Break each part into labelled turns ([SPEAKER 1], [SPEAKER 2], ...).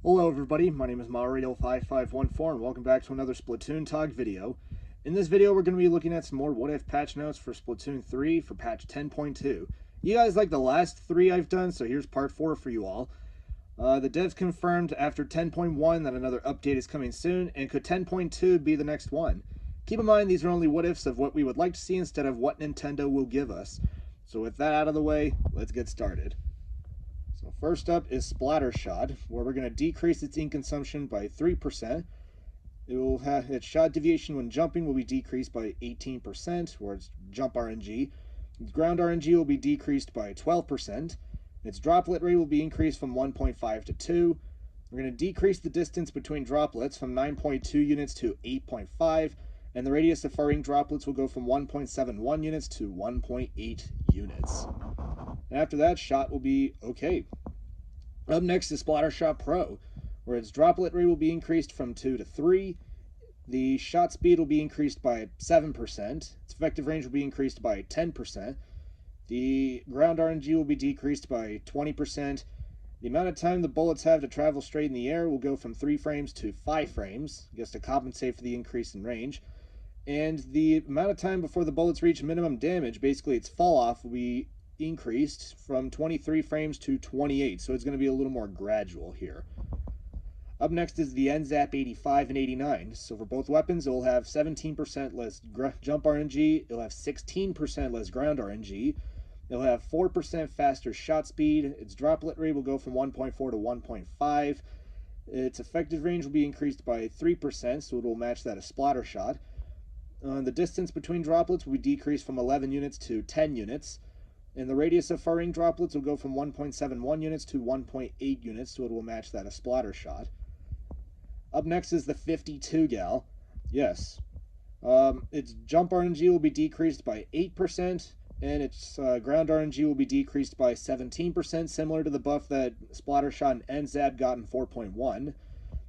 [SPEAKER 1] Hello everybody, my name is Mario5514 and welcome back to another Splatoon Talk video. In this video we're going to be looking at some more what if patch notes for Splatoon 3 for patch 10.2. You guys like the last 3 I've done, so here's part 4 for you all. The devs confirmed after 10.1 that another update is coming soon, and could 10.2 be the next one? Keep in mind these are only what ifs of what we would like to see instead of what Nintendo will give us. So with that out of the way, let's get started. So first up is Splattershot, where we're going to decrease its ink consumption by 3%. It will have its shot deviation when jumping will be decreased by 18%, where its jump RNG. Its ground RNG will be decreased by 12%. Its droplet rate will be increased from 1.5 to 2. We're going to decrease the distance between droplets from 9.2 units to 8.5, and the radius of firing droplets will go from 1.71 units to 1.8 units. And after that, shot will be okay. Up next is Splattershot Pro, where its droplet rate will be increased from 2 to 3. The shot speed will be increased by 7%. Its effective range will be increased by 10%. The ground RNG will be decreased by 20%. The amount of time the bullets have to travel straight in the air will go from 3 frames to 5 frames, I guess to compensate for the increase in range. And the amount of time before the bullets reach minimum damage, basically its fall off, will be increased from 23 frames to 28, so it's going to be a little more gradual here. Up next is the NZAP 85 and 89. So for both weapons, it will have 17% less jump RNG, it'll have 16% less ground RNG, it'll have 4% faster shot speed, its droplet rate will go from 1.4 to 1.5, its effective range will be increased by 3%, so it will match that of Splattershot. The distance between droplets will be decreased from 11 units to 10 units. And the radius of firing droplets will go from 1.71 units to 1.8 units, so it will match that of Splattershot. Up next is the 52 gal. Yes. Its jump RNG will be decreased by 8%, and its ground RNG will be decreased by 17%, similar to the buff that Splattershot and NZAP got in 4.1.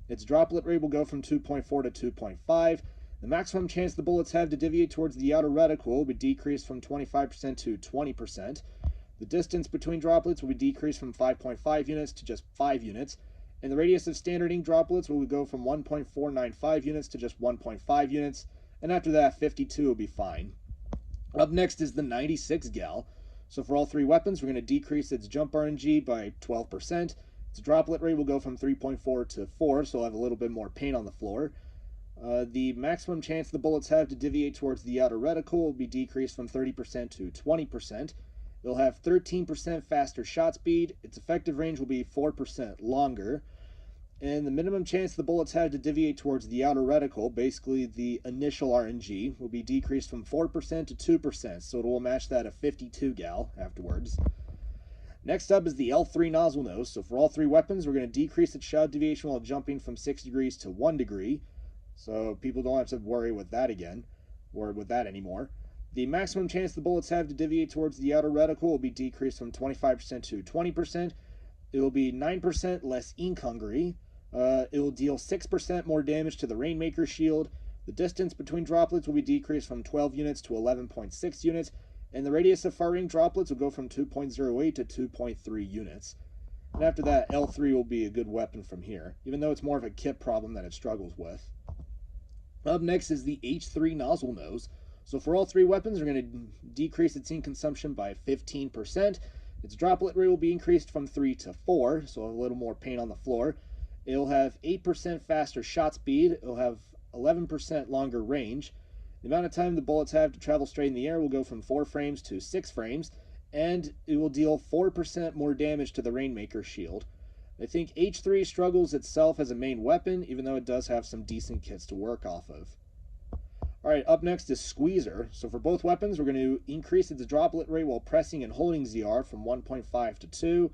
[SPEAKER 1] Its droplet rate will go from 2.4 to 2.5. The maximum chance the bullets have to deviate towards the outer reticle will be decreased from 25% to 20%. The distance between droplets will be decreased from 5.5 units to just 5 units, and the radius of standard ink droplets will go from 1.495 units to just 1.5 units, and after that 52 will be fine. Up next is the 96 gal. So for all 3 weapons, we're going to decrease its jump RNG by 12%. Its droplet rate will go from 3.4 to 4, so it'll have a little bit more paint on the floor. The maximum chance the bullets have to deviate towards the outer reticle will be decreased from 30% to 20%. It'll have 13% faster shot speed, its effective range will be 4% longer, and the minimum chance the bullets have to deviate towards the outer reticle, basically the initial RNG, will be decreased from 4% to 2%, so it will match that of 52 gal afterwards. Next up is the L3 nozzle nose. So for all 3 weapons, we're going to decrease its shot deviation while jumping from 6 degrees to 1 degree. So people don't have to worry with that anymore. The maximum chance the bullets have to deviate towards the outer reticle will be decreased from 25% to 20%. It will be 9% less ink hungry. It will deal 6% more damage to the Rainmaker shield. The distance between droplets will be decreased from 12 units to 11.6 units, and the radius of firing droplets will go from 2.08 to 2.3 units. And after that, L3 will be a good weapon from here, even though it's more of a kit problem that it struggles with. Up next is the H3 nozzle nose. So for all 3 weapons, we're going to decrease its ink consumption by 15%. Its droplet rate will be increased from 3 to 4, so a little more paint on the floor. It'll have 8% faster shot speed. It'll have 11% longer range. The amount of time the bullets have to travel straight in the air will go from 4 frames to 6 frames, and it will deal 4% more damage to the Rainmaker shield. I think H3 struggles itself as a main weapon, even though it does have some decent kits to work off of. Alright, up next is Squeezer. So for both weapons, we're going to increase its droplet rate while pressing and holding ZR from 1.5 to 2.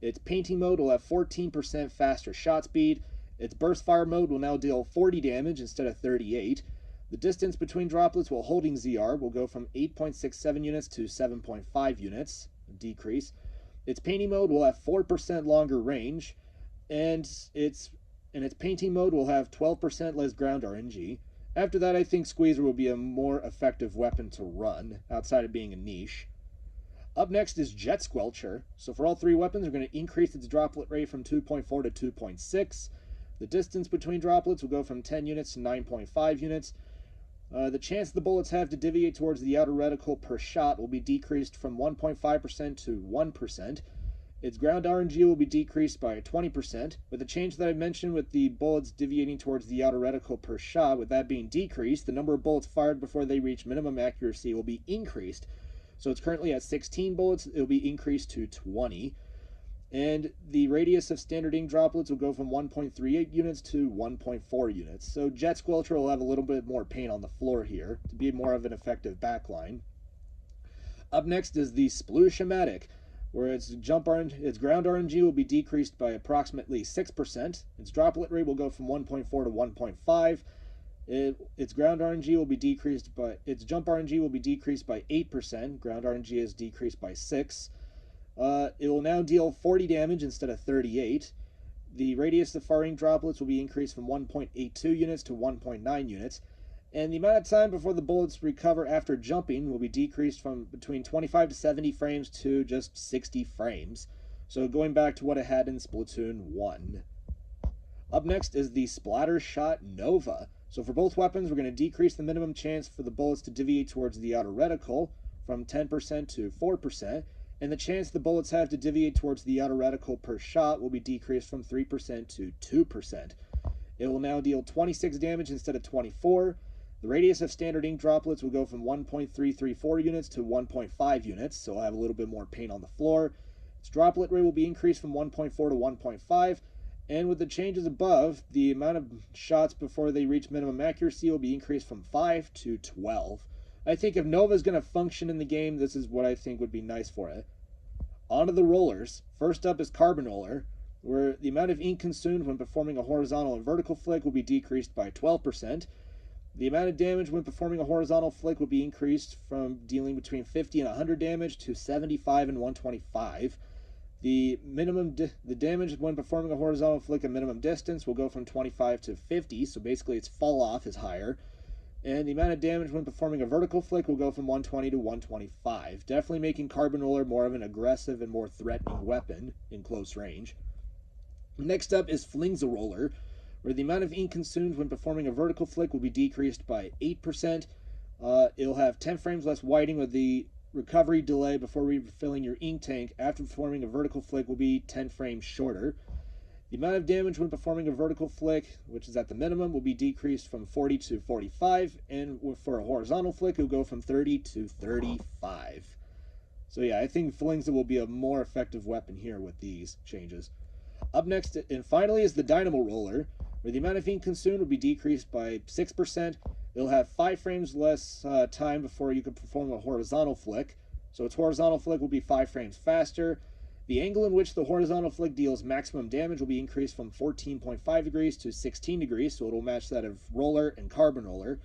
[SPEAKER 1] Its painting mode will have 14% faster shot speed. Its burst fire mode will now deal 40 damage instead of 38. The distance between droplets while holding ZR will go from 8.67 units to 7.5 units, a decrease. Its painting mode will have 4% longer range, and its painting mode will have 12% less ground RNG. After that, I think Squeezer will be a more effective weapon to run, outside of being a niche. Up next is Jet Squelcher. So for all three weapons, we're going to increase its droplet rate from 2.4 to 2.6. The distance between droplets will go from 10 units to 9.5 units. The chance the bullets have to deviate towards the outer reticle per shot will be decreased from 1.5% to 1%. Its ground RNG will be decreased by 20%. With the change that I mentioned with the bullets deviating towards the outer reticle per shot, with that being decreased, the number of bullets fired before they reach minimum accuracy will be increased. So it's currently at 16 bullets, it will be increased to 20. And the radius of standard ink droplets will go from 1.38 units to 1.4 units. So Jet Squelcher will have a little bit more paint on the floor here to be more of an effective backline. Up next is the Sploosh-O-Matic, where its ground RNG will be decreased by approximately 6%. Its droplet rate will go from 1.4 to 1.5. Its ground RNG will be decreased by its jump RNG will be decreased by 8%. Ground RNG is decreased by 6. It will now deal 40 damage instead of 38. The radius of firing droplets will be increased from 1.82 units to 1.9 units. And the amount of time before the bullets recover after jumping will be decreased from between 25 to 70 frames to just 60 frames. So going back to what it had in Splatoon 1. Up next is the Splatter Shot Nova. So for both weapons, we're going to decrease the minimum chance for the bullets to deviate towards the outer reticle from 10% to 4%, and the chance the bullets have to deviate towards the outer reticle per shot will be decreased from 3% to 2%. It will now deal 26 damage instead of 24. The radius of standard ink droplets will go from 1.334 units to 1.5 units, so I'll have a little bit more paint on the floor. Its droplet rate will be increased from 1.4 to 1.5. And with the changes above, the amount of shots before they reach minimum accuracy will be increased from 5 to 12. I think if Nova is going to function in the game, this is what I think would be nice for it. On to the rollers. First up is Carbon Roller, where the amount of ink consumed when performing a horizontal and vertical flick will be decreased by 12%. The amount of damage when performing a horizontal flick will be increased from dealing between 50 and 100 damage to 75 and 125. The damage when performing a horizontal flick at minimum distance will go from 25 to 50, so basically its fall off is higher. And the amount of damage when performing a vertical flick will go from 120 to 125, definitely making Carbon Roller more of an aggressive and more threatening weapon in close range. Next up is Flings-A-Roller, where the amount of ink consumed when performing a vertical flick will be decreased by 8%. It'll have 10 frames less whiting, with the recovery delay before refilling your ink tank after performing a vertical flick will be 10 frames shorter. The amount of damage when performing a vertical flick, which is at the minimum, will be decreased from 40 to 45, and for a horizontal flick, it will go from 30 to 35. So yeah, I think Flings will be a more effective weapon here with these changes. Up next, and finally, is the Dynamo Roller, where the amount of ink consumed will be decreased by 6%. It'll have 5 frames less time before you can perform a horizontal flick. So its horizontal flick will be 5 frames faster. The angle in which the horizontal flick deals maximum damage will be increased from 14.5 degrees to 16 degrees, so it'll match that of Roller and Carbon Roller.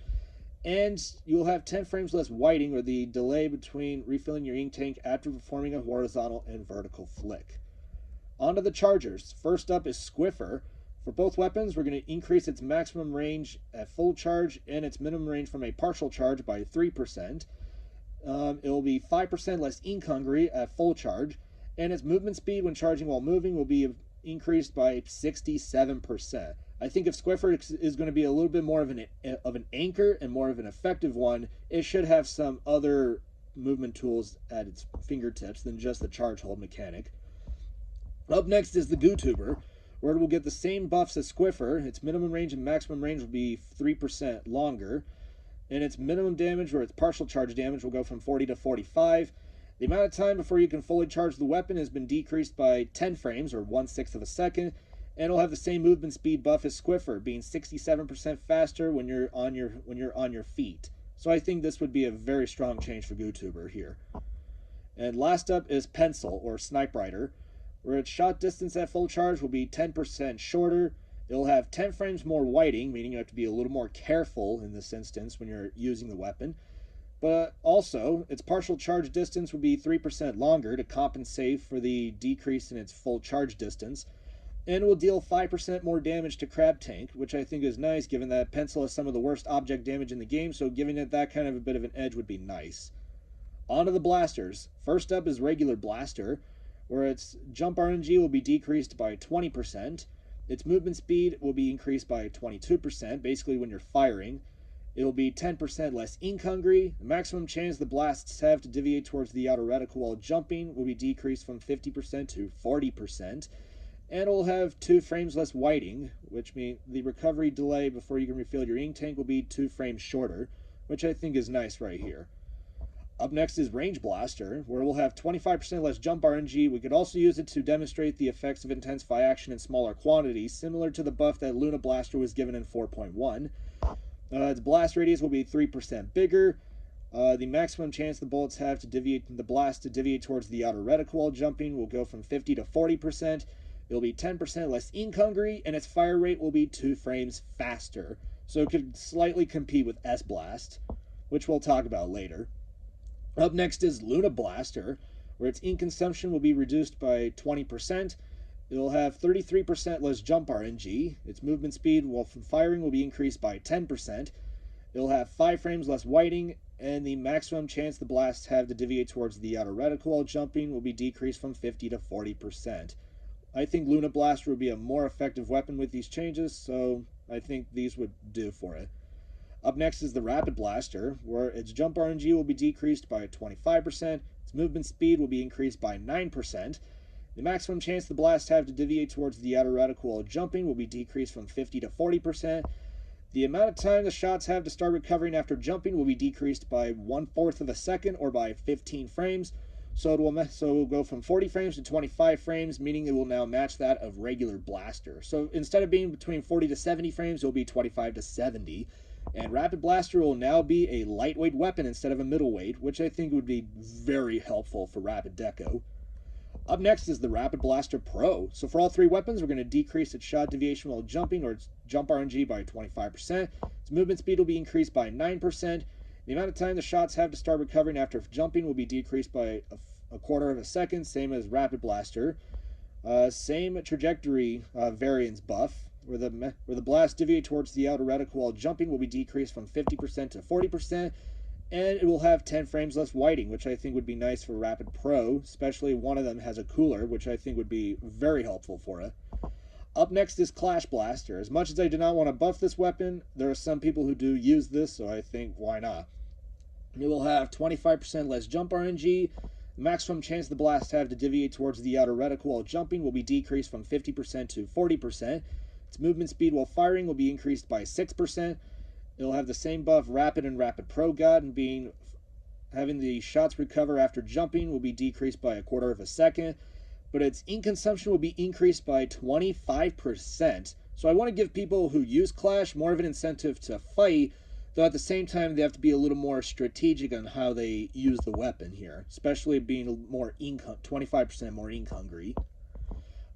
[SPEAKER 1] And you'll have 10 frames less whiting, or the delay between refilling your ink tank after performing a horizontal and vertical flick. On to the chargers. First up is Squiffer. For both weapons, we're going to increase its maximum range at full charge and its minimum range from a partial charge by 3%. It will be 5% less ink hungry at full charge, and its movement speed when charging while moving will be increased by 67%. I think if Squiffer is going to be a little bit more of an anchor and more of an effective one, it should have some other movement tools at its fingertips than just the charge hold mechanic. Up next is the Goo Tuber, where it will get the same buffs as Squiffer. Its minimum range and maximum range will be 3% longer, and its minimum damage, or its partial charge damage, will go from 40 to 45. The amount of time before you can fully charge the weapon has been decreased by 10 frames, or 1/6 of a second, and it'll have the same movement speed buff as Squiffer, being 67% faster when you're on your feet. So I think this would be a very strong change for Goo Tuber here. And last up is Pencil, or Snipe Rider, where its shot distance at full charge will be 10% shorter. It'll have 10 frames more whiting, meaning you have to be a little more careful in this instance when you're using the weapon. But also, its partial charge distance will be 3% longer to compensate for the decrease in its full charge distance. And it will deal 5% more damage to Crab Tank, which I think is nice given that Pencil has some of the worst object damage in the game, so giving it that kind of a bit of an edge would be nice. On to the blasters. First up is regular blaster, where its jump RNG will be decreased by 20%. Its movement speed will be increased by 22%, basically when you're firing. It'll be 10% less ink hungry. The maximum chance the blasts have to deviate towards the outer reticle while jumping will be decreased from 50% to 40%. And it'll have 2 frames less whiting, which means the recovery delay before you can refill your ink tank will be 2 frames shorter, which I think is nice right here. Up next is Range Blaster, where we'll have 25% less jump RNG. We could also use it to demonstrate the effects of Intensify action in smaller quantities, similar to the buff that Luna Blaster was given in 4.1. Its blast radius will be 3% bigger. The maximum chance the bullets have to deviate the blast to deviate towards the outer reticle while jumping will go from 50 to 40%. It'll be 10% less ink hungry, and its fire rate will be 2 frames faster. So it could slightly compete with S-Blast, which we'll talk about later. Up next is Luna Blaster, where its ink consumption will be reduced by 20%. It'll have 33% less jump RNG. Its movement speed while from firing will be increased by 10%. It'll have 5 frames less whiting, and the maximum chance the blasts have to deviate towards the outer reticle while jumping will be decreased from 50 to 40%. I think Luna Blaster would be a more effective weapon with these changes, so I think these would do for it. Up next is the Rapid Blaster, where its jump RNG will be decreased by 25%, its movement speed will be increased by 9%, the maximum chance the blasts have to deviate towards the outer reticle while jumping will be decreased from 50 to 40%, the amount of time the shots have to start recovering after jumping will be decreased by 1/4 of a second or by 15 frames, so it will go from 40 frames to 25 frames, meaning it will now match that of regular Blaster. So instead of being between 40 to 70 frames, it will be 25 to 70. And Rapid Blaster will now be a lightweight weapon instead of a middleweight, which I think would be very helpful for Rapid Deco. Up next is the Rapid Blaster Pro. So for all 3 weapons, we're going to decrease its shot deviation while jumping, or its jump RNG, by 25%. Its movement speed will be increased by 9%. The amount of time the shots have to start recovering after jumping will be decreased by a 1/4 of a second, same as Rapid Blaster. Same trajectory variance buff, where the blast deviate towards the outer reticle while jumping will be decreased from 50% to 40%, and it will have 10 frames less whiting, which I think would be nice for Rapid Pro, especially one of them has a cooler, which I think would be very helpful for it. Up next is Clash Blaster. As much as I do not want to buff this weapon, there are some people who do use this, so I think why not? It will have 25% less jump RNG. The maximum chance the blasts have to deviate towards the outer reticle while jumping will be decreased from 50% to 40%. Its movement speed while firing will be increased by 6%. It'll have the same buff Rapid and Rapid Pro got, and having the shots recover after jumping will be decreased by a 1/4 of a second. But its ink consumption will be increased by 25%. So I want to give people who use Clash more of an incentive to fight, though at the same time they have to be a little more strategic on how they use the weapon here, especially being more 25% more ink hungry.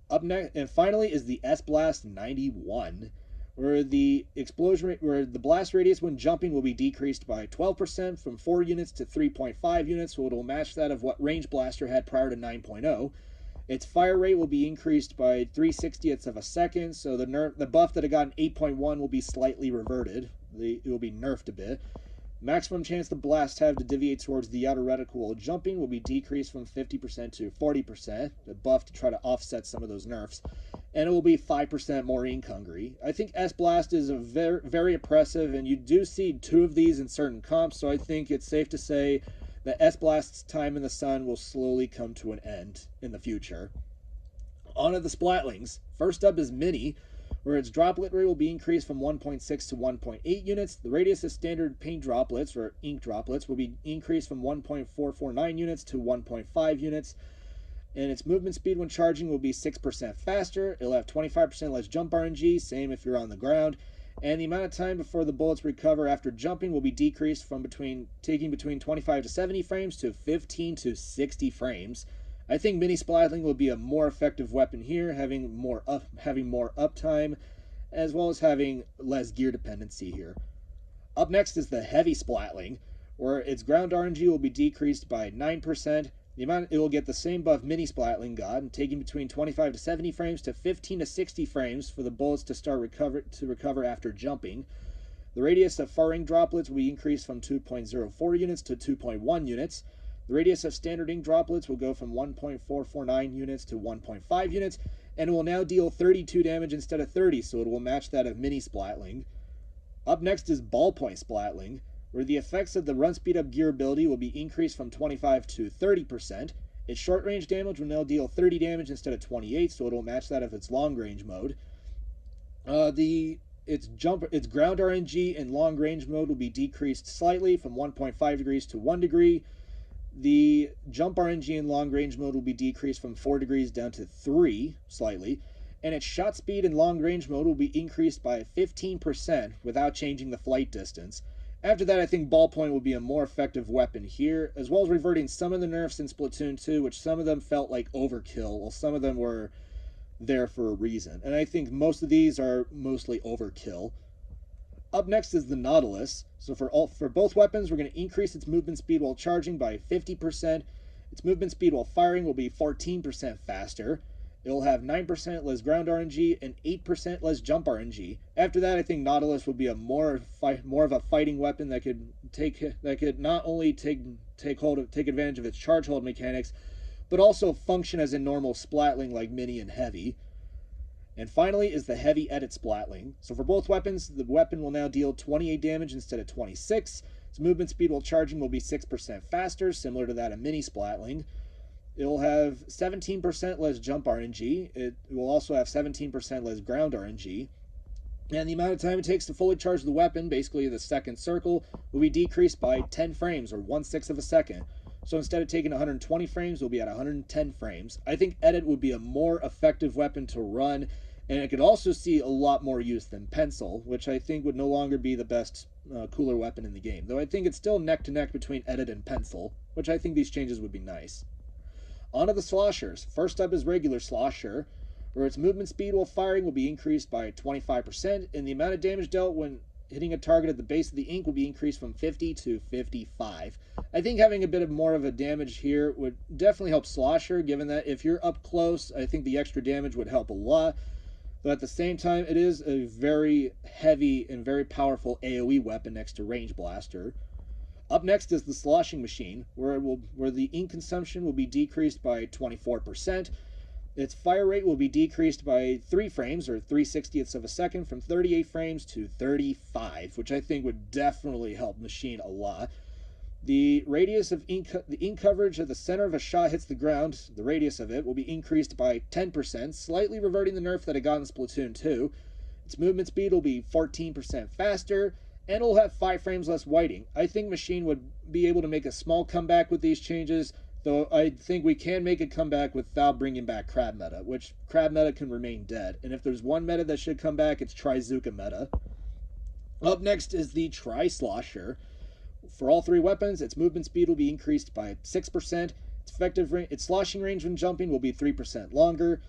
[SPEAKER 1] Up next, and finally, is the S-Blast 91, where the blast radius when jumping will be decreased by 12% from 4 units to 3.5 units, so it'll match that of what Range Blaster had prior to 9.0. Its fire rate will be increased by 3/60ths of a second, so the buff that it got in 8.1 will be slightly reverted. It will be nerfed a bit. Maximum chance the blasts have to deviate towards the outer reticle while jumping will be decreased from 50% to 40%, the buff to try to offset some of those nerfs, and it will be 5% more ink hungry. I think S-Blast is a very, very oppressive, and you do see 2 of these in certain comps, so I think it's safe to say that S-Blast's time in the sun will slowly come to an end in the future. On to the Splatlings. First up is Mini, where its droplet rate will be increased from 1.6 to 1.8 units. The radius of standard paint droplets, or ink droplets, will be increased from 1.449 units to 1.5 units. And its movement speed when charging will be 6% faster. It'll have 25% less jump RNG, same if you're on the ground. And the amount of time before the bullets recover after jumping will be decreased from taking between 25 to 70 frames to 15 to 60 frames. I think Mini Splatling will be a more effective weapon here, having more uptime, as well as having less gear dependency here. Up next is the Heavy Splatling, where its ground RNG will be decreased by 9%. It will get the same buff Mini Splatling got, and taking between 25 to 70 frames to 15 to 60 frames for the bullets to recover after jumping. The radius of firing droplets will be increased from 2.04 units to 2.1 units. The radius of standard ink droplets will go from 1.449 units to 1.5 units, and it will now deal 32 damage instead of 30, so it will match that of mini Splatling. Up next is Ballpoint Splatling, where the effects of the run speed up gear ability will be increased from 25 to 30%. Its short range damage will now deal 30 damage instead of 28, so it will match that of its long range mode. Its ground RNG and long range mode will be decreased slightly from 1.5 degrees to 1 degree. The jump RNG and long range mode will be decreased from 4 degrees down to 3 slightly. And its shot speed and long range mode will be increased by 15% without changing the flight distance. After that, I think Ballpoint will be a more effective weapon here, as well as reverting some of the nerfs in Splatoon 2, which some of them felt like overkill, while some of them were there for a reason. And I think most of these are mostly overkill. Up next is the Nautilus. So for both weapons, we're going to increase its movement speed while charging by 50%. Its movement speed while firing will be 14% faster. It'll have 9% less ground RNG and 8% less jump RNG. After that, I think Nautilus will be a more of a fighting weapon that could not only take advantage of its charge hold mechanics, but also function as a normal Splatling like Mini and Heavy. And finally is the Heavy Edit Splatling. So for both weapons, the weapon will now deal 28 damage instead of 26. Its movement speed while charging will be 6% faster, similar to that of Mini Splatling. It will have 17% less jump RNG. It will also have 17% less ground RNG. And the amount of time it takes to fully charge the weapon, basically the second circle, will be decreased by 10 frames, or 1/6 of a second. So instead of taking 120 frames, we'll be at 110 frames. I think Edit would be a more effective weapon to run, and it could also see a lot more use than Pencil, which I think would no longer be the best cooler weapon in the game. Though I think it's still neck to neck between Edit and Pencil, which I think these changes would be nice. On to the Sloshers. First up is regular Slosher, where its movement speed while firing will be increased by 25%, and the amount of damage dealt when hitting a target at the base of the ink will be increased from 50 to 55. I think having a bit more of a damage here would definitely help Slosher, given that if you're up close, I think the extra damage would help a lot. But at the same time, it is a very heavy and very powerful AoE weapon next to Range Blaster. Up next is the Sloshing Machine, where the ink consumption will be decreased by 24%. Its fire rate will be decreased by 3 frames, or 3/60ths of a second, from 38 frames to 35, which I think would definitely help Machine a lot. The radius of the ink coverage at the center of a shot hits the ground, the radius of it, will be increased by 10%, slightly reverting the nerf that it got in Splatoon 2. Its movement speed will be 14% faster, and it'll have 5 frames less whiting. I think Machine would be able to make a small comeback with these changes, though I think we can make a comeback without bringing back Crab Meta, which Crab Meta can remain dead. And if there's one meta that should come back, it's Trizuka Meta. Up next is the Tri-Slosher. For all 3 weapons, its movement speed will be increased by 6%. Its sloshing range when jumping will be 3% longer,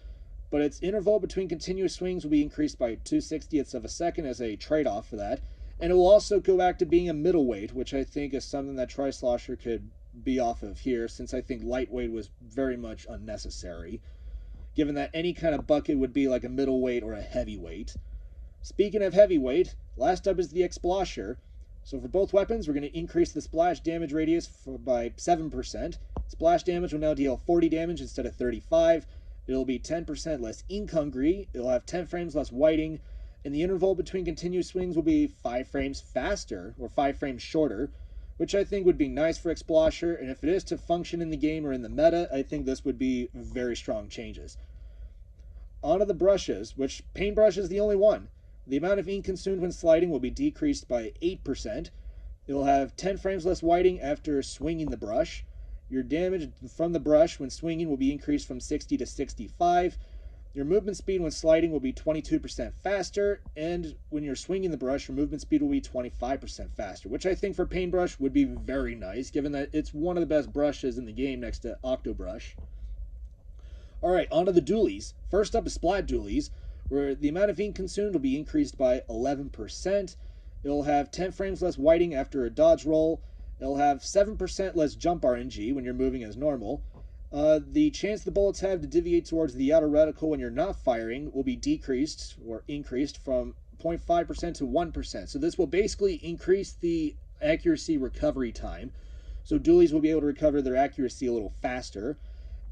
[SPEAKER 1] but its interval between continuous swings will be increased by 2/60ths of a second as a trade-off for that. And it will also go back to being a middleweight, which I think is something that Tri-Slosher could be off of here, since I think lightweight was very much unnecessary, given that any kind of bucket would be like a middleweight or a heavyweight. Speaking of heavyweight, last up is the Explosher. So for both weapons, we're going to increase the splash damage radius by 7%. Splash damage will now deal 40 damage instead of 35. It'll be 10% less ink hungry. It'll have 10 frames less whiting, and the interval between continuous swings will be 5 frames faster, or 5 frames shorter, which I think would be nice for Explosher, and if it is to function in the game or in the meta, I think this would be very strong changes. On to the brushes, which Paintbrush is the only one. The amount of ink consumed when sliding will be decreased by 8%. It'll have 10 frames less whiting after swinging the brush. Your damage from the brush when swinging will be increased from 60 to 65. Your movement speed when sliding will be 22% faster, and when you're swinging the brush, your movement speed will be 25% faster, which I think for Paintbrush would be very nice, given that it's one of the best brushes in the game next to Octobrush. Alright, on to the dualies. First up is Splat Dualies, where the amount of ink consumed will be increased by 11%. It'll have 10 frames less whiting after a dodge roll. It'll have 7% less jump RNG when you're moving as normal. The chance the bullets have to deviate towards the outer reticle when you're not firing will be decreased or increased from 0.5% to 1%. So this will basically increase the accuracy recovery time. so dualies will be able to recover their accuracy a little faster.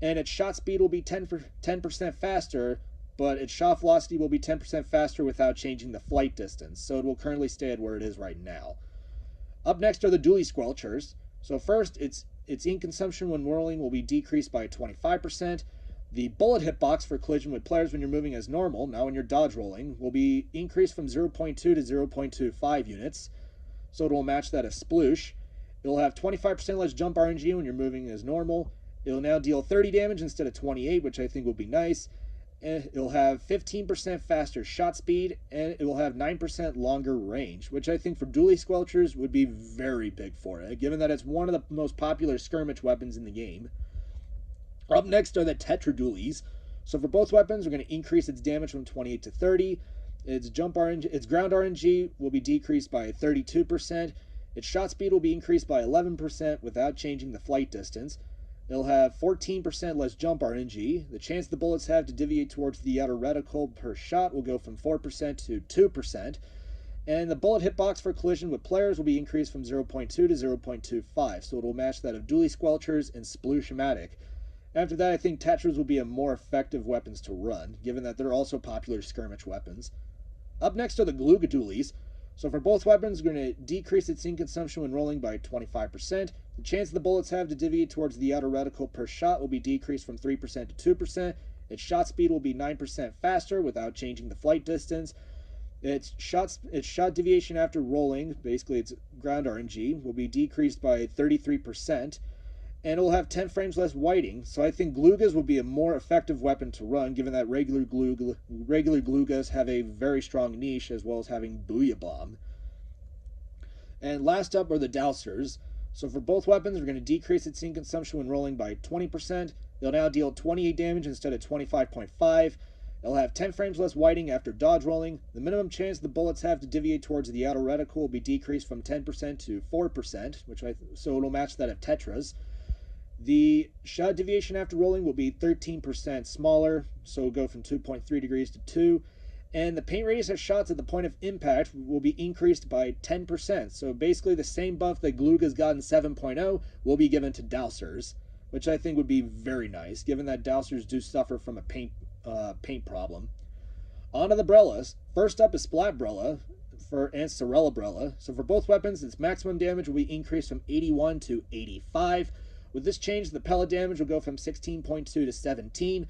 [SPEAKER 1] And its shot speed will be 10% faster, but its shot velocity will be 10% faster without changing the flight distance, so it will currently stay at where it is right now. Up next are the dually squelchers. So first, its ink consumption when rolling will be decreased by 25%. The bullet hitbox for collision with players when you're moving as normal, now when you're dodge rolling, will be increased from 0.2 to 0.25 units, so it will match that of Sploosh. It'll have 25% less jump RNG when you're moving as normal. It'll now deal 30 damage instead of 28, which I think will be nice. And it'll have 15% faster shot speed, and it will have 9% longer range, which I think for dually squelchers would be very big for it, given that it's one of the most popular skirmish weapons in the game. Up next are the Tetra dualies. So for both weapons, we're going to increase its damage from 28 to 30. Its ground RNG will be decreased by 32%. Its shot speed will be increased by 11% without changing the flight distance. It'll have 14% less jump RNG. The chance the bullets have to deviate towards the outer reticle per shot will go from 4% to 2%. And the bullet hitbox for collision with players will be increased from 0.2 to 0.25, so it will match that of dually squelchers and Sploosh-O-Matic. After that, I think Tetras will be a more effective weapons to run, given that they're also popular skirmish weapons. Up next are the Gluga dualies. So for both weapons, we're going to decrease its ink consumption when rolling by 25%. The chance the bullets have to deviate towards the outer reticle per shot will be decreased from 3% to 2%. Its shot speed will be 9% faster without changing the flight distance. Its shot deviation after rolling, basically its ground RNG, will be decreased by 33%. And it will have 10 frames less whiting, so I think Glugas will be a more effective weapon to run, given that regular Glugas have a very strong niche, as well as having Booyah Bomb. And last up are the Dowsers. So for both weapons, we're going to decrease its ink consumption when rolling by 20%. They'll now deal 28 damage instead of 25.5. It'll have 10 frames less whiting after dodge rolling. The minimum chance the bullets have to deviate towards the outer reticle will be decreased from 10% to 4%, so it'll match that of Tetras. The shot deviation after rolling will be 13% smaller, so it'll go from 2.3 degrees to 2. And the paint radius of shots at the point of impact will be increased by 10%. So basically the same buff that Gluga's got in 7.0 will be given to Dowsers, which I think would be very nice, given that Dowsers do suffer from a paint problem. On to the Brellas. First up is Splatbrella and Sorella. So for both weapons, its maximum damage will be increased from 81 to 85. With this change, the pellet damage will go from 16.2 to 17.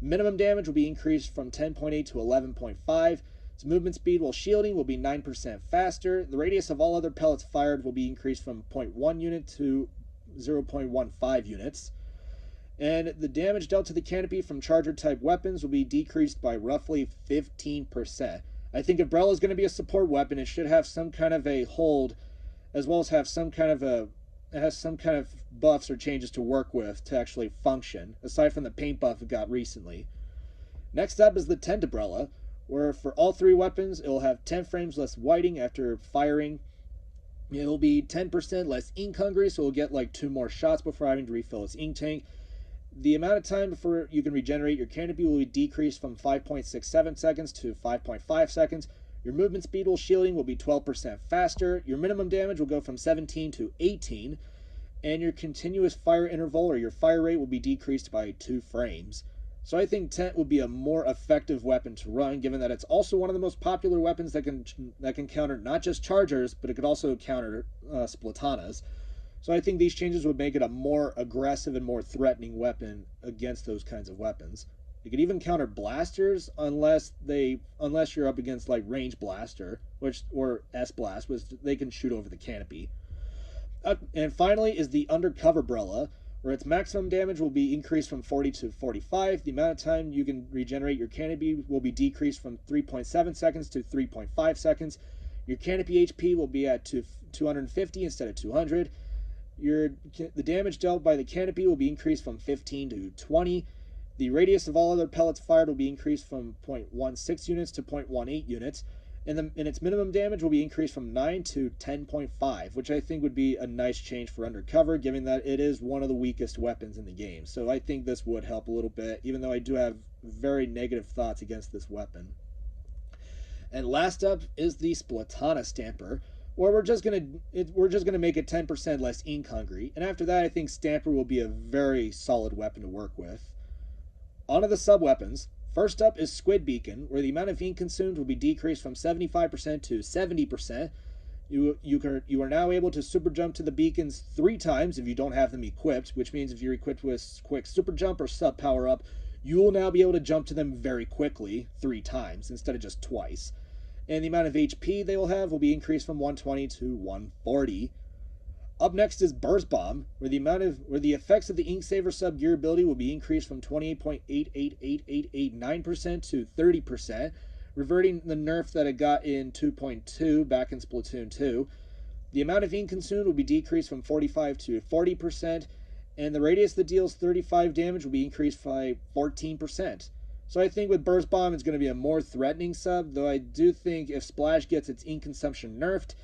[SPEAKER 1] Minimum damage will be increased from 10.8 to 11.5. Its movement speed while shielding will be 9% faster. The radius of all other pellets fired will be increased from 0.1 unit to 0.15 units. And the damage dealt to the canopy from charger-type weapons will be decreased by roughly 15%. I think if Brella is going to be a support weapon, it should have some kind of a hold, as well as have some kind of buffs or changes to work with to actually function, aside from the paint buff it got recently. Next up is the Tentabrella, where for all three weapons, it will have 10 frames less whiting after firing. It will be 10% less ink hungry, so it'll get like 2 more shots before having to refill its ink tank. The amount of time before you can regenerate your canopy will be decreased from 5.67 seconds to 5.5 seconds. Your movement speed while shielding will be 12% faster. Your minimum damage will go from 17 to 18. And your continuous fire interval, or your fire rate, will be decreased by 2 frames. So I think Tent would be a more effective weapon to run, given that it's also one of the most popular weapons that can counter not just chargers, but it could also counter Splatanas. So I think these changes would make it a more aggressive and more threatening weapon against those kinds of weapons. You could even counter blasters unless you're up against like range blaster, or S-blast, which they can shoot over the canopy. And finally is the Undercover Brella, where its maximum damage will be increased from 40 to 45. The amount of time you can regenerate your canopy will be decreased from 3.7 seconds to 3.5 seconds. Your canopy HP will be at 250 instead of 200. The damage dealt by the canopy will be increased from 15 to 20. The radius of all other pellets fired will be increased from 0.16 units to 0.18 units. And its minimum damage will be increased from 9 to 10.5, which I think would be a nice change for Undercover, given that it is one of the weakest weapons in the game. So I think this would help a little bit, even though I do have very negative thoughts against this weapon. And last up is the Splatana Stamper, or we're just gonna make it 10% less ink hungry. And after that, I think Stamper will be a very solid weapon to work with. On to the sub weapons. First up is Squid Beacon, where the amount of ink consumed will be decreased from 75% to 70%. You are now able to super jump to the beacons 3 times if you don't have them equipped, which means if you're equipped with quick super jump or sub power up, you will now be able to jump to them very quickly 3 times instead of just twice. And the amount of HP they will have will be increased from 120 to 140. Up next is Burst Bomb, where the effects of the Ink Saver sub gear ability will be increased from 28.888889% to 30%, reverting the nerf that it got in 2.2 back in Splatoon 2. The amount of ink consumed will be decreased from 45 to 40%, and the radius that deals 35 damage will be increased by 14%. So I think with Burst Bomb it's going to be a more threatening sub, though I do think if Splash gets its ink consumption nerfed,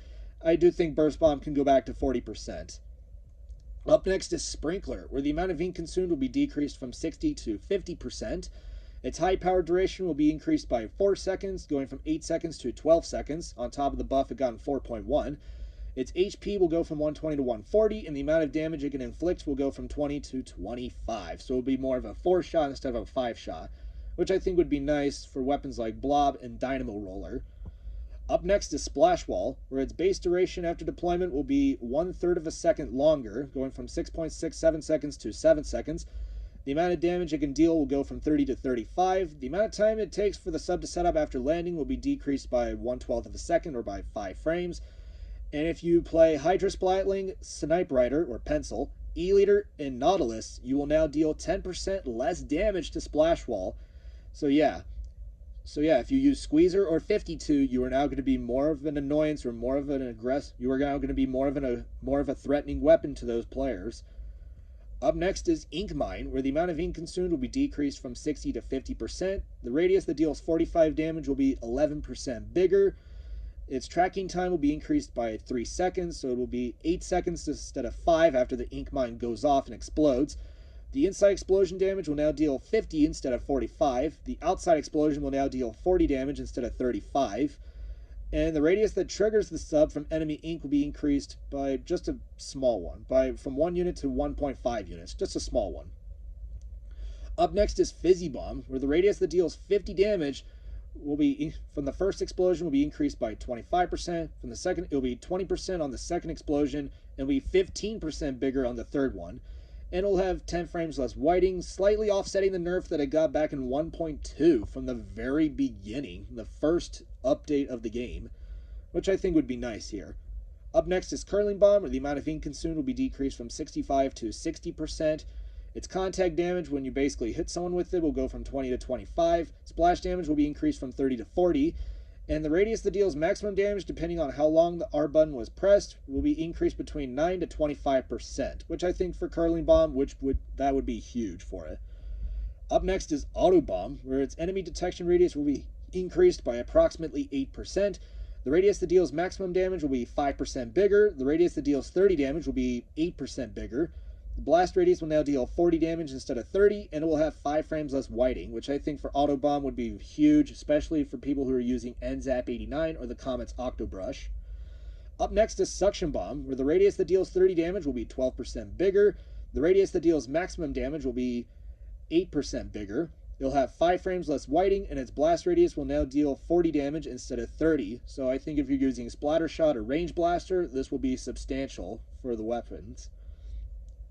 [SPEAKER 1] I do think Burst Bomb can go back to 40%. Up next is Sprinkler, where the amount of ink consumed will be decreased from 60 to 50%. Its high power duration will be increased by 4 seconds, going from 8 seconds to 12 seconds. On top of the buff, it got in 4.1. Its HP will go from 120 to 140, and the amount of damage it can inflict will go from 20 to 25. So it will be more of a 4-shot instead of a 5-shot, which I think would be nice for weapons like Blob and Dynamo Roller. Up next is Splash Wall, where its base duration after deployment will be 1/3 of a second longer, going from 6.67 seconds to 7 seconds. The amount of damage it can deal will go from 30 to 35. The amount of time it takes for the sub to set up after landing will be decreased by 1/12 of a second, or by 5 frames. And if you play Hydra Splatling, Snipe Rider, or Pencil, E-Leader, and Nautilus, you will now deal 10% less damage to Splash Wall. So yeah, if you use Squeezer or 52, you are now going to be more of an annoyance or more of an aggressive. You are now going to be more of a threatening weapon to those players. Up next is Ink Mine, where the amount of ink consumed will be decreased from 60 to 50%. The radius that deals 45 damage will be 11% bigger. Its tracking time will be increased by 3 seconds, so it will be 8 seconds instead of 5 after the ink mine goes off and explodes. The inside explosion damage will now deal 50 instead of 45. The outside explosion will now deal 40 damage instead of 35. And the radius that triggers the sub from enemy ink will be increased by just a small one, from 1 unit to 1.5 units, just a small one. Up next is Fizzy Bomb, where the radius that deals 50 damage will be from the first explosion will be increased by 25%. From the second, it will be 20% on the second explosion, and will be 15% bigger on the third one. And it'll have 10 frames less whiting, slightly offsetting the nerf that it got back in 1.2 from the very beginning, the first update of the game, which I think would be nice here. Up next is Curling Bomb, where the amount of ink consumed will be decreased from 65 to 60%. Its contact damage when you basically hit someone with it will go from 20 to 25. Splash damage will be increased from 30 to 40. And the radius that deals maximum damage, depending on how long the R button was pressed, will be increased between 9 to 25%, which I think for Curling Bomb, that would be huge for it. Up next is Auto Bomb, where its enemy detection radius will be increased by approximately 8%. The radius that deals maximum damage will be 5% bigger. The radius that deals 30 damage will be 8% bigger. The blast radius will now deal 40 damage instead of 30, and it will have 5 frames less whiting, which I think for Auto Bomb would be huge, especially for people who are using NZAP 89 or the Comet's Octobrush. Up next is Suction Bomb, where the radius that deals 30 damage will be 12% bigger. The radius that deals maximum damage will be 8% bigger. It'll have 5 frames less whiting, and its blast radius will now deal 40 damage instead of 30. So I think if you're using Splatter Shot or Range Blaster, this will be substantial for the weapons.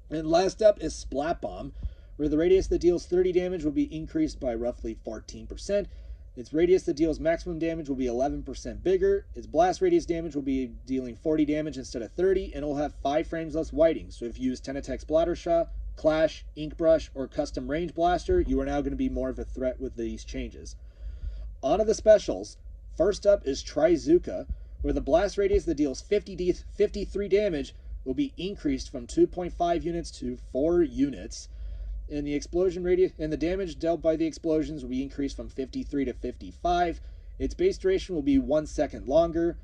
[SPEAKER 1] And last up is Splat Bomb, where the radius that deals 30 damage will be increased by roughly 14%. Its radius that deals maximum damage will be 11% bigger. Its blast radius damage will be dealing 40 damage instead of 30, and it will have 5 frames less whiting. So if you use Tenatech Splatter Shot, Clash, Ink Brush, or Custom Range Blaster, you are now going to be more of a threat with these changes. On to the specials. First up is Trizuka, where the blast radius that deals 53 damage will be increased from 2.5 units to 4 units. And the explosion radius and the damage dealt by the explosions will be increased from 53 to 55. Its base duration will be 1 second longer.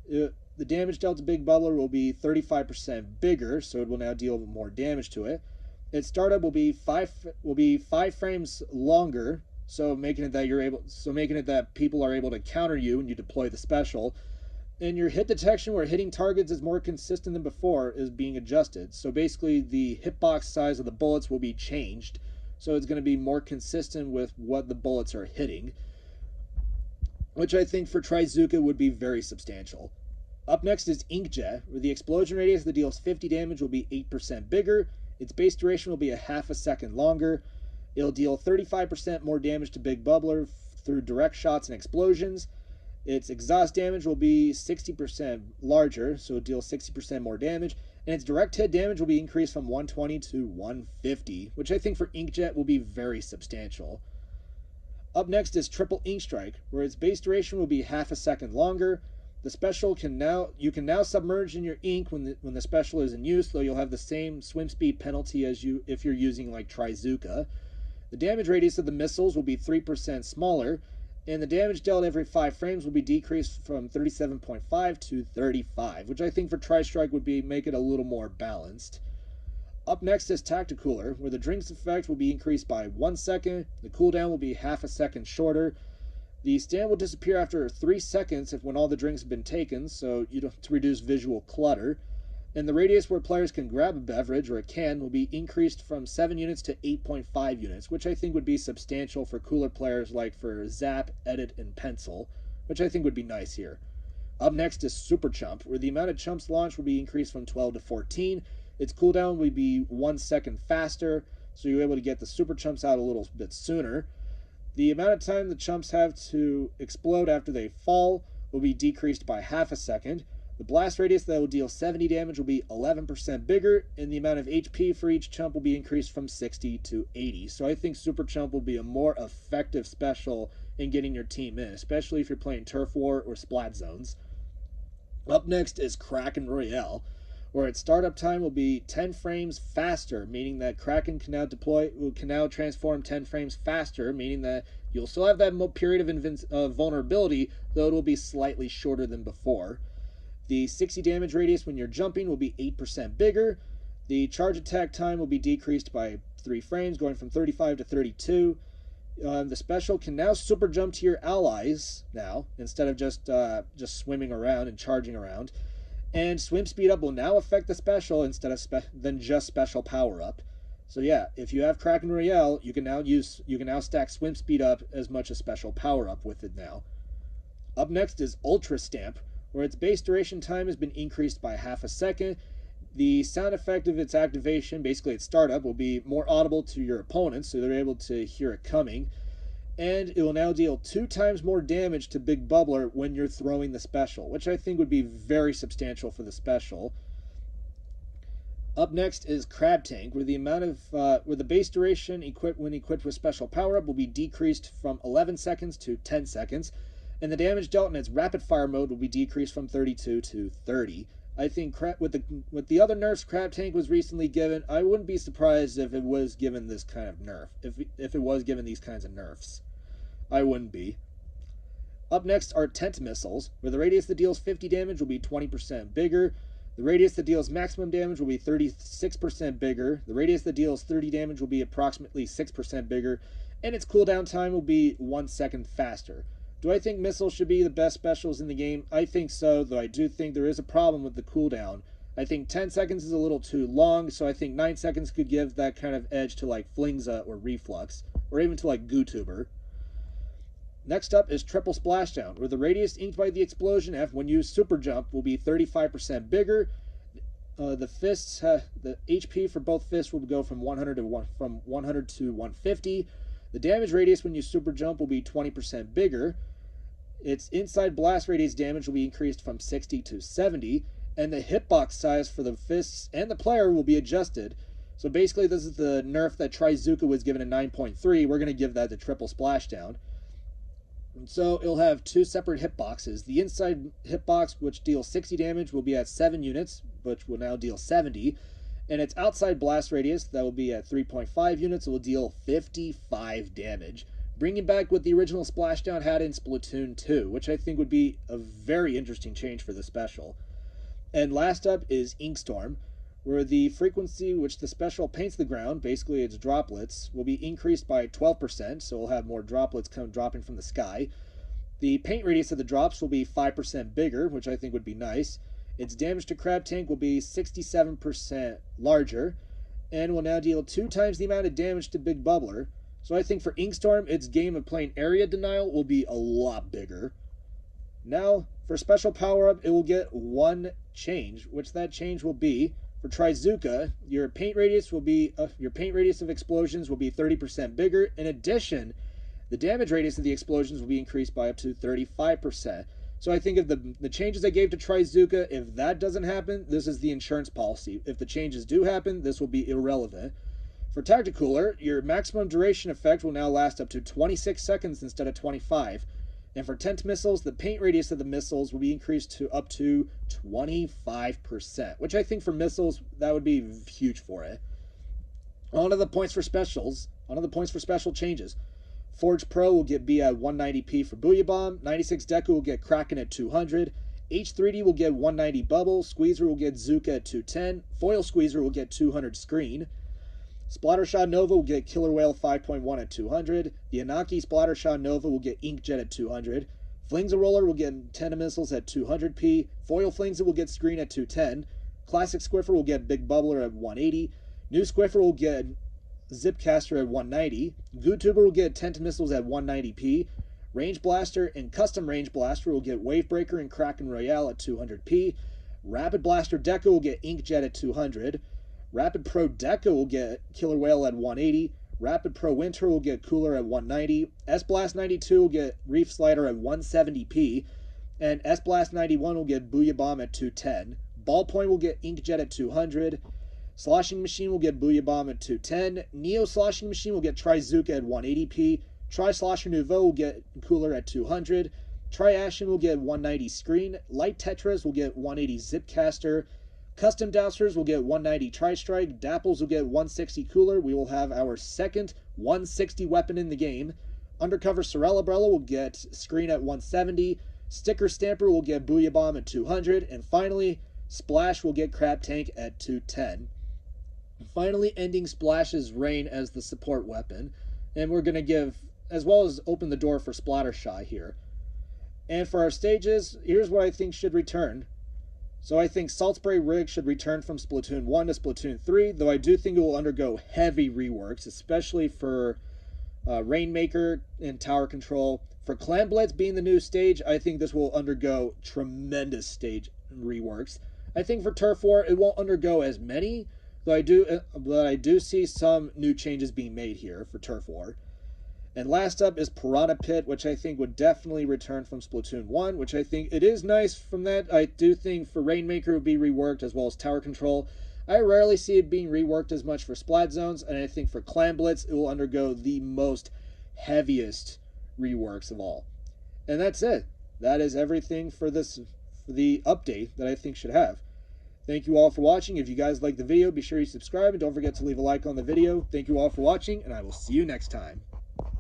[SPEAKER 1] The damage dealt to Big Bubbler will be 35% bigger, so it will now deal more damage to it. Its startup will be 5 frames longer, so making it that people are able to counter you when you deploy the special. And your hit detection, where hitting targets is more consistent than before, is being adjusted. So basically, the hitbox size of the bullets will be changed. So it's going to be more consistent with what the bullets are hitting, which I think for Trizooka would be very substantial. Up next is Inkjet, where the explosion radius that deals 50 damage will be 8% bigger. Its base duration will be a half a second longer. It'll deal 35% more damage to Big Bubbler through direct shots and explosions. Its exhaust damage will be 60% larger, so it deals 60% more damage. And its direct hit damage will be increased from 120 to 150, which I think for Inkjet will be very substantial. Up next is Triple Ink Strike, where its base duration will be half a second longer. The special you can now submerge in your ink when the special is in use, though you'll have the same swim speed penalty as if you're using like Trizooka. The damage radius of the missiles will be 3% smaller, and the damage dealt every 5 frames will be decreased from 37.5 to 35, which I think for Tri-Strike would make it a little more balanced. Up next is Tacticooler, where the drink's effect will be increased by 1 second, the cooldown will be half a second shorter. The stand will disappear after 3 seconds when all the drinks have been taken, so you don't have to reduce visual clutter. And the radius where players can grab a beverage or a can will be increased from 7 units to 8.5 units, which I think would be substantial for cooler players like for Zap, Edit, and Pencil, which I think would be nice here. Up next is Super Chump, where the amount of chumps launched will be increased from 12 to 14. Its cooldown will be 1 second faster, so you're able to get the Super Chumps out a little bit sooner. The amount of time the chumps have to explode after they fall will be decreased by half a second. The blast radius that will deal 70 damage will be 11% bigger, and the amount of HP for each chump will be increased from 60 to 80. So I think Super Chump will be a more effective special in getting your team in, especially if you're playing Turf War or Splat Zones. Up next is Kraken Royale, where its startup time will be 10 frames faster, meaning that Kraken can now transform 10 frames faster, meaning that you'll still have that period of vulnerability, though it will be slightly shorter than before. The 60 damage radius when you're jumping will be 8% bigger. The charge attack time will be decreased by 3 frames, going from 35 to 32. The special can now super jump to your allies now, instead of just swimming around and charging around. And swim speed up will now affect the special instead of than just special power up. So yeah, if you have Kraken Royale, you can now stack swim speed up as much as special power up with it now. Up next is Ultra Stamp, where its base duration time has been increased by half a second. The sound effect of its activation, basically its startup, will be more audible to your opponents, so they're able to hear it coming. And it will now deal 2 times more damage to Big Bubbler when you're throwing the special, which I think would be very substantial for the special. Up next is Crab Tank, where the base duration when equipped with special power-up will be decreased from 11 seconds to 10 seconds, and the damage dealt in its rapid fire mode will be decreased from 32 to 30. I think with the other nerfs Crab Tank was recently given, I wouldn't be surprised if it was given this kind of nerf. If it was given these kinds of nerfs, I wouldn't be. Up next are Tent Missiles, where the radius that deals 50 damage will be 20% bigger. The radius that deals maximum damage will be 36% bigger. The radius that deals 30 damage will be approximately 6% bigger, and its cooldown time will be 1 second faster. Do I think missiles should be the best specials in the game? I think so, though I do think there is a problem with the cooldown. I think 10 seconds is a little too long, so I think 9 seconds could give that kind of edge to like Flingza or Reflux, or even to like GooTuber. Next up is Triple Splashdown, where the radius inked by the explosion F when used super jump will be 35% bigger. The HP for both fists will go from 100 to 150. The damage radius when you super jump will be 20% bigger. Its inside blast radius damage will be increased from 60 to 70, and the hitbox size for the fists and the player will be adjusted. So basically this is the nerf that Trizooka was given in 9.3. We're going to give that to Triple Splashdown. And so it'll have 2 separate hitboxes. The inside hitbox, which deals 60 damage, will be at 7 units, which will now deal 70. And its outside blast radius, that will be at 3.5 units, will deal 55 damage, bringing back what the original Splashdown had in Splatoon 2, which I think would be a very interesting change for the special. And last up is Inkstorm, where the frequency which the special paints the ground, basically its droplets, will be increased by 12%, so we'll have more droplets dropping from the sky. The paint radius of the drops will be 5% bigger, which I think would be nice. Its damage to crab tank will be 67% larger, and will now deal 2 times the amount of damage to Big Bubbler. So I think for Inkstorm, its game of playing area denial will be a lot bigger. Now, for special power-up, it will get 1 change, which that change will be, for Trizuka, your paint radius of explosions will be 30% bigger. In addition, the damage radius of the explosions will be increased by up to 35%. So I think if the changes I gave to Trizuka, if that doesn't happen, this is the insurance policy. If the changes do happen, this will be irrelevant. For Tacticooler, your maximum duration effect will now last up to 26 seconds instead of 25. And for tent missiles, the paint radius of the missiles will be increased to up to 25%, which I think for missiles, that would be huge for it. On to the points for specials. On to the points for special changes. Forge Pro will get B at 190p for Booyah Bomb. 96 Deku will get Kraken at 200. H3D will get 190 Bubble. Squeezer will get Zuka at 210. Foil Squeezer will get 200 Screen. Splattershot Nova will get Killer Whale 5.1 at 200. The Anaki Splattershot Nova will get Inkjet at 200. Flings a Roller will get Antenna Missiles at 200p. Foil Flings will get Screen at 210. Classic Squiffer will get Big Bubbler at 180. New Squiffer will get Zipcaster at 190. Gootuber will get Tent Missiles at 190p. Range Blaster and Custom Range Blaster will get Wavebreaker and Kraken Royale at 200p. Rapid Blaster Deco will get Inkjet at 200. Rapid Pro Deco will get Killer Whale at 180. Rapid Pro Winter will get Cooler at 190. S-Blast 92 will get Reef Slider at 170p. And S-Blast 91 will get Booyah Bomb at 210. Ballpoint will get Inkjet at 200. Sloshing Machine will get Booyah Bomb at 210. Neo Sloshing Machine will get Trizuka at 180p. Tri-Slosher Nouveau will get Cooler at 200. Tri-Ashen will get 190 Screen. Light Tetras will get 180 Zipcaster. Custom Dousers will get 190 Tri-Strike. Dapples will get 160 Cooler. We will have our second 160 weapon in the game. Undercover Sorella will get Screen at 170. Sticker Stamper will get Booyah Bomb at 200. And finally, Splash will get Crab Tank at 210. Finally ending Splash's reign as the support weapon. And we're going to give, as well as open the door for Splattershy here. And for our stages, here's what I think should return. So I think Salt Spray Rig should return from Splatoon 1 to Splatoon 3, though I do think it will undergo heavy reworks, especially for Rainmaker and Tower Control. For Clam Blitz being the new stage, I think this will undergo tremendous stage reworks. I think for Turf War, it won't undergo as many, though I do see some new changes being made here for Turf War. And last up is Piranha Pit, which I think would definitely return from Splatoon 1, which I think it is nice from that. I do think for Rainmaker it would be reworked, as well as Tower Control. I rarely see it being reworked as much for Splat Zones, and I think for Clam Blitz it will undergo the most heaviest reworks of all. And that's it. That is everything for the update that I think should have. Thank you all for watching. If you guys like the video, be sure you subscribe, and don't forget to leave a like on the video. Thank you all for watching, and I will see you next time.